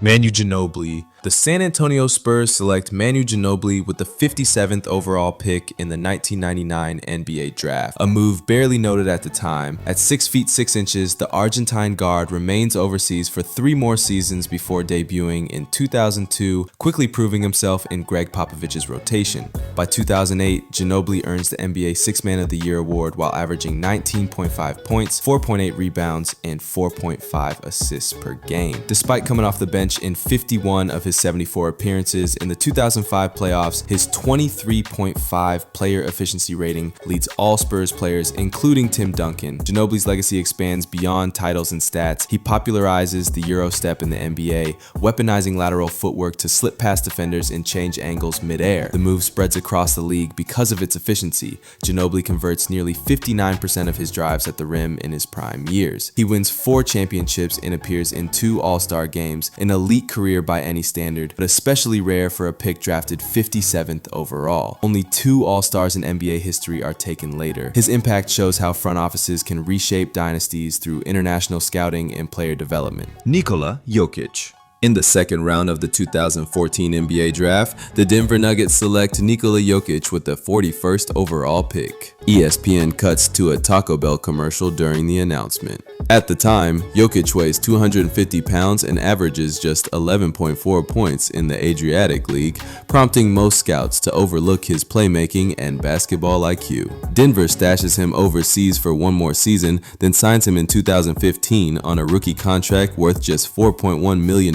Manu Ginobili. The San Antonio Spurs select Manu Ginobili with the 57th overall pick in the 1999 NBA Draft, a move barely noted at the time. At 6 feet 6 inches, the Argentine guard remains overseas for 3 more seasons before debuting in 2002, quickly proving himself in Greg Popovich's rotation. By 2008, Ginobili earns the NBA Sixth Man of the Year award while averaging 19.5 points, 4.8 rebounds, and 4.5 assists per game. Despite coming off the bench in 51 of his 74 appearances in the 2005 playoffs, his 23.5 player efficiency rating leads all Spurs players, including Tim Duncan. Ginobili's legacy expands beyond titles and stats. He popularizes the Euro step in the NBA, weaponizing lateral footwork to slip past defenders and change angles mid-air. The move spreads across the league because of its efficiency. Ginobili converts nearly 59% of his drives at the rim in his prime years. He wins 4 championships and appears in 2 All-Star games, an elite career by any standard, but especially rare for a pick drafted 57th overall. Only 2 All-Stars in NBA history are taken later. His impact shows how front offices can reshape dynasties through international scouting and player development. Nikola Jokić. In the second round of the 2014 NBA Draft, the Denver Nuggets select Nikola Jokić with the 41st overall pick. ESPN cuts to a Taco Bell commercial during the announcement. At the time, Jokić weighs 250 pounds and averages just 11.4 points in the Adriatic League, prompting most scouts to overlook his playmaking and basketball IQ. Denver stashes him overseas for 1 more season, then signs him in 2015 on a rookie contract worth just $4.1 million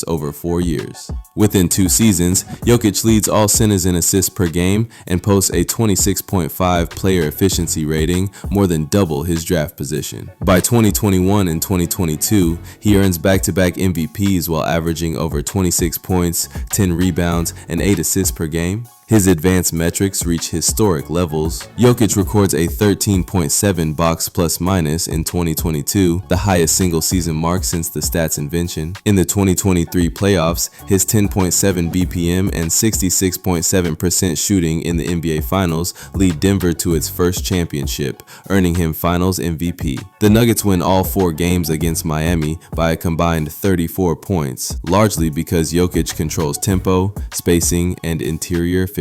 over 4 years. Within 2 seasons, Jokić leads all centers in assists per game and posts a 26.5 player efficiency rating, more than double his draft position. By 2021 and 2022, he earns back-to-back MVPs while averaging over 26 points, 10 rebounds, and 8 assists per game. His advanced metrics reach historic levels. Jokić records a 13.7 box plus minus in 2022, the highest single season mark since the stats invention. In the 2023 playoffs, his 10.7 BPM and 66.7% shooting in the NBA Finals lead Denver to its first championship, earning him Finals MVP. The Nuggets win all 4 games against Miami by a combined 34 points, largely because Jokić controls tempo, spacing, and interior efficiency.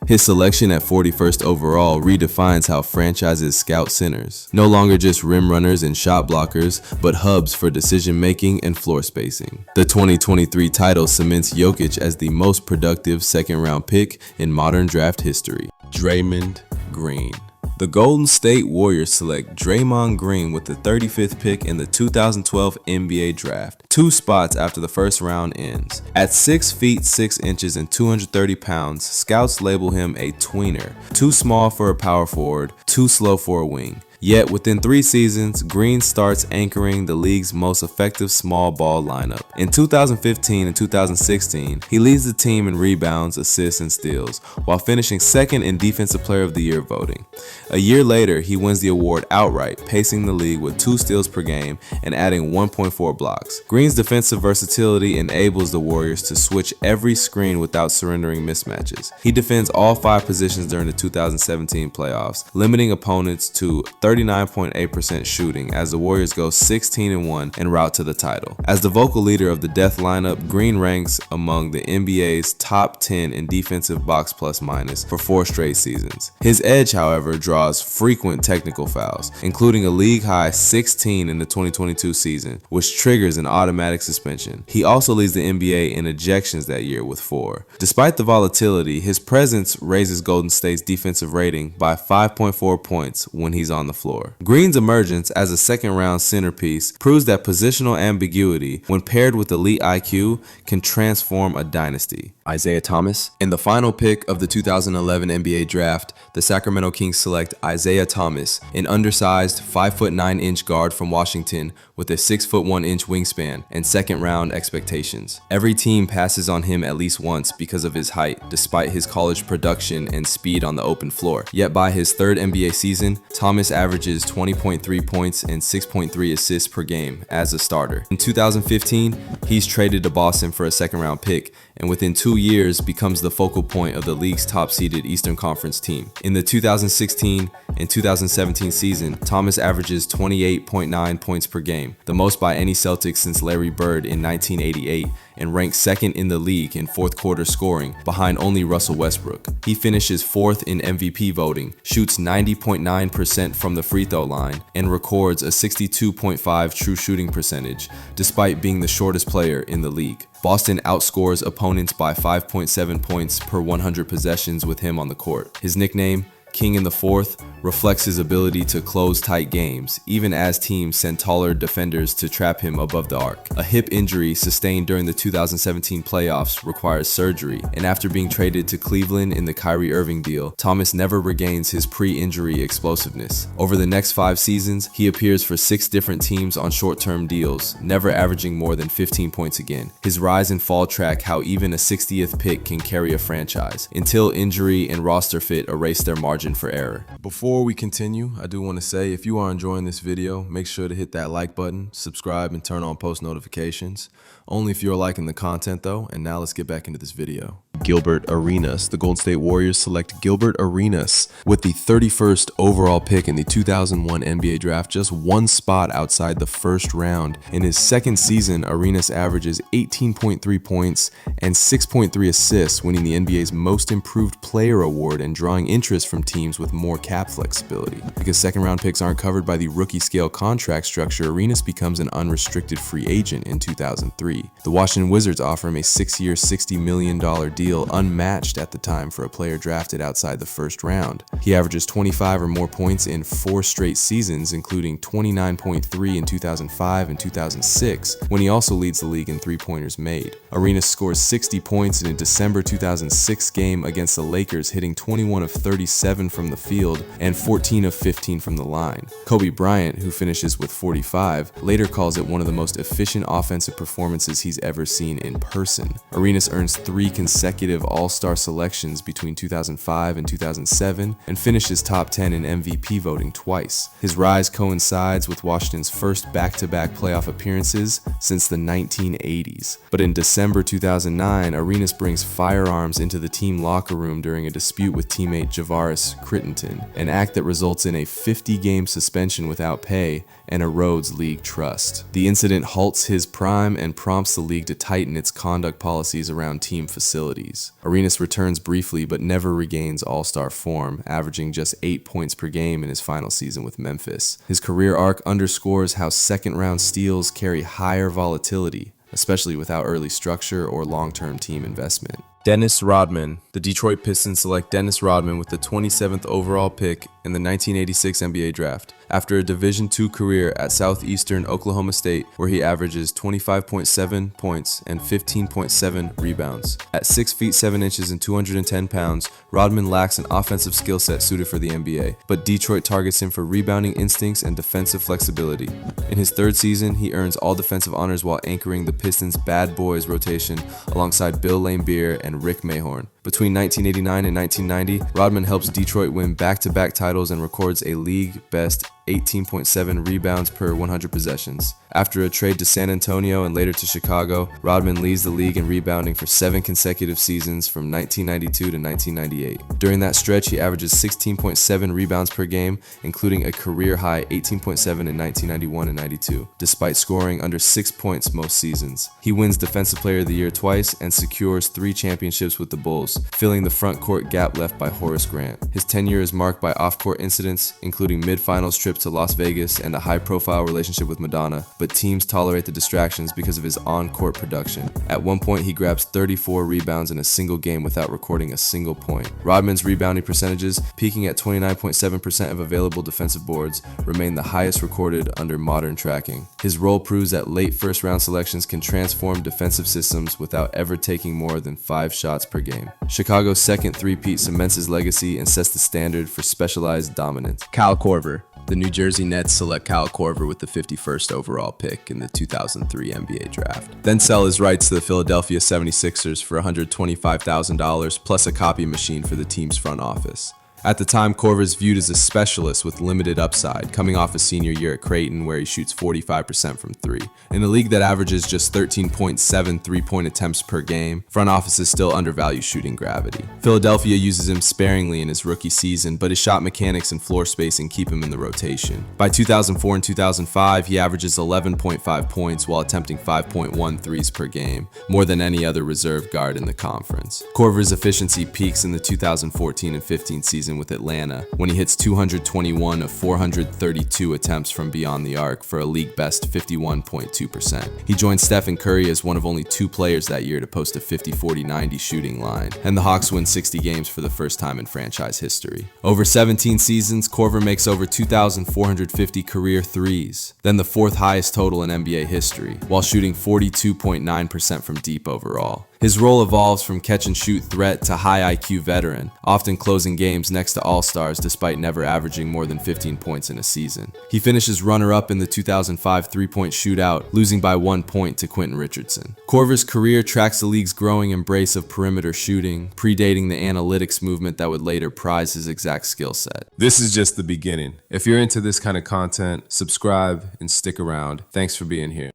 His selection at 41st overall redefines how franchises scout centers. No longer just rim runners and shot blockers, but hubs for decision making and floor spacing. The 2023 title cements Jokić as the most productive second-round pick in modern draft history. Draymond Green. The Golden State Warriors select Draymond Green with the 35th pick in the 2012 NBA Draft, 2 spots after the first round ends. At 6 feet 6 inches and 230 pounds, scouts label him a tweener, too small for a power forward, too slow for a wing. Yet within 3 seasons, Green starts anchoring the league's most effective small ball lineup. In 2015 and 2016, he leads the team in rebounds, assists, and steals, while finishing 2nd in Defensive Player of the Year voting. A year later, he wins the award outright, pacing the league with 2 steals per game and adding 1.4 blocks. Green's defensive versatility enables the Warriors to switch every screen without surrendering mismatches. He defends all 5 positions during the 2017 playoffs, limiting opponents to 39.8% shooting as the Warriors go 16-1 en route to the title. As the vocal leader of the death lineup, Green ranks among the NBA's top 10 in defensive box plus minus for 4 straight seasons. His edge, however, draws frequent technical fouls, including a league-high 16 in the 2022 season, which triggers an automatic suspension. He also leads the NBA in ejections that year with 4. Despite the volatility, his presence raises Golden State's defensive rating by 5.4 points when he's on the floor. Green's emergence as a second-round centerpiece proves that positional ambiguity, when paired with elite IQ, can transform a dynasty. Isaiah Thomas. In the final pick of the 2011 NBA Draft, the Sacramento Kings select Isaiah Thomas, an undersized 5'9" guard from Washington with a 6'1" wingspan and second-round expectations. Every team passes on him at least once because of his height, despite his college production and speed on the open floor. Yet by his 3rd NBA season, Thomas averages 20.3 points and 6.3 assists per game as a starter. In 2015, he's traded to Boston for a second-round pick, and within 2 years becomes the focal point of the league's top-seeded Eastern Conference team. In the 2016 and 2017 season, Thomas averages 28.9 points per game, the most by any Celtics since Larry Bird in 1988, and ranks second in the league in fourth quarter scoring, behind only Russell Westbrook. He finishes fourth in MVP voting, shoots 90.9% from the free throw line, and records a 62.5 true shooting percentage, despite being the shortest player in the league. Boston outscores opponents by 5.7 points per 100 possessions with him on the court. His nickname, King in the Fourth, reflects his ability to close tight games, even as teams send taller defenders to trap him above the arc. A hip injury sustained during the 2017 playoffs requires surgery, and after being traded to Cleveland in the Kyrie Irving deal, Thomas never regains his pre-injury explosiveness. Over the next 5 seasons, he appears for 6 different teams on short-term deals, never averaging more than 15 points again. His rise and fall track how even a 60th pick can carry a franchise, until injury and roster fit erase their margin for error. Before we continue, I do want to say if you are enjoying this video, make sure to hit that like button, subscribe, and turn on post notifications. Only if you're liking the content though, and now let's get back into this video. Gilbert Arenas. The Golden State Warriors select Gilbert Arenas with the 31st overall pick in the 2001 NBA draft, just one spot outside the first round. In his second season, Arenas averages 18.3 points and 6.3 assists, winning the NBA's Most Improved Player award and drawing interest from teams with more cap flexibility. Because second round picks aren't covered by the rookie scale contract structure, Arenas becomes an unrestricted free agent in 2003. The Washington Wizards offer him a 6-year, $60 million deal, unmatched at the time for a player drafted outside the first round. He averages 25 or more points in 4 straight seasons, including 29.3 in 2005 and 2006, when he also leads the league in three-pointers made. Arenas scores 60 points in a December 2006 game against the Lakers, hitting 21 of 37 from the field and 14 of 15 from the line. Kobe Bryant, who finishes with 45, later calls it one of the most efficient offensive performances he's ever seen in person. Arenas earns 3 consecutive All-Star selections between 2005 and 2007 and finishes top 10 in MVP voting twice. His rise coincides with Washington's first back-to-back playoff appearances since the 1980s. But in December 2009, Arenas brings firearms into the team locker room during a dispute with teammate Javaris Crittenton, an act that results in a 50-game suspension without pay and erodes league trust. The incident halts his prime and prompts the league to tighten its conduct policies around team facilities. Arenas returns briefly but never regains all-star form, averaging just 8 points per game in his final season with Memphis. His career arc underscores how second-round steals carry higher volatility, especially without early structure or long-term team investment. Dennis Rodman. The Detroit Pistons select Dennis Rodman with the 27th overall pick in the 1986 NBA draft, after a Division II career at Southeastern Oklahoma State, where he averages 25.7 points and 15.7 rebounds. At 6 feet 7 inches and 210 pounds, Rodman lacks an offensive skill set suited for the NBA, but Detroit targets him for rebounding instincts and defensive flexibility. In his third season, he earns all defensive honors while anchoring the Pistons' Bad Boys rotation alongside Bill Laimbeer and Rick Mahorn. Between 1989 and 1990, Rodman helps Detroit win back-to-back titles and records a league-best 18.7 rebounds per 100 possessions. After a trade to San Antonio and later to Chicago, Rodman leads the league in rebounding for 7 consecutive seasons from 1992 to 1998. During that stretch, he averages 16.7 rebounds per game, including a career-high 18.7 in 1991 and 92, despite scoring under 6 points most seasons. He wins Defensive Player of the Year twice and secures 3 championships with the Bulls, filling the front court gap left by Horace Grant. His tenure is marked by off-court incidents, including mid-finals trips to Las Vegas and a high-profile relationship with Madonna, but teams tolerate the distractions because of his on-court production. At one point, he grabs 34 rebounds in a single game without recording a single point. Rodman's rebounding percentages, peaking at 29.7% of available defensive boards, remain the highest recorded under modern tracking. His role proves that late first-round selections can transform defensive systems without ever taking more than 5 shots per game. Chicago's second three-peat cements his legacy and sets the standard for specialized dominance. Kyle Korver. The New Jersey Nets select Kyle Korver with the 51st overall pick in the 2003 NBA draft, then sell his rights to the Philadelphia 76ers for $125,000 plus a copy machine for the team's front office. At the time, Korver is viewed as a specialist with limited upside, coming off a senior year at Creighton where he shoots 45% from three. In a league that averages just 13.7 three-point attempts per game, front offices still undervalue shooting gravity. Philadelphia uses him sparingly in his rookie season, but his shot mechanics and floor spacing keep him in the rotation. By 2004 and 2005, he averages 11.5 points while attempting 5.1 threes per game, more than any other reserve guard in the conference. Korver's efficiency peaks in the 2014 and 15 season with Atlanta, when he hits 221 of 432 attempts from beyond the arc for a league-best 51.2%. He joined Stephen Curry as one of only 2 players that year to post a 50-40-90 shooting line, and the Hawks win 60 games for the first time in franchise history. Over 17 seasons, Korver makes over 2,450 career threes, then the 4th highest total in NBA history, while shooting 42.9% from deep overall. His role evolves from catch-and-shoot threat to high IQ veteran, often closing games next to all-stars despite never averaging more than 15 points in a season. He finishes runner-up in the 2005 three-point shootout, losing by 1 point to Quentin Richardson. Korver's career tracks the league's growing embrace of perimeter shooting, predating the analytics movement that would later prize his exact skill set. This is just the beginning. If you're into this kind of content, subscribe and stick around. Thanks for being here.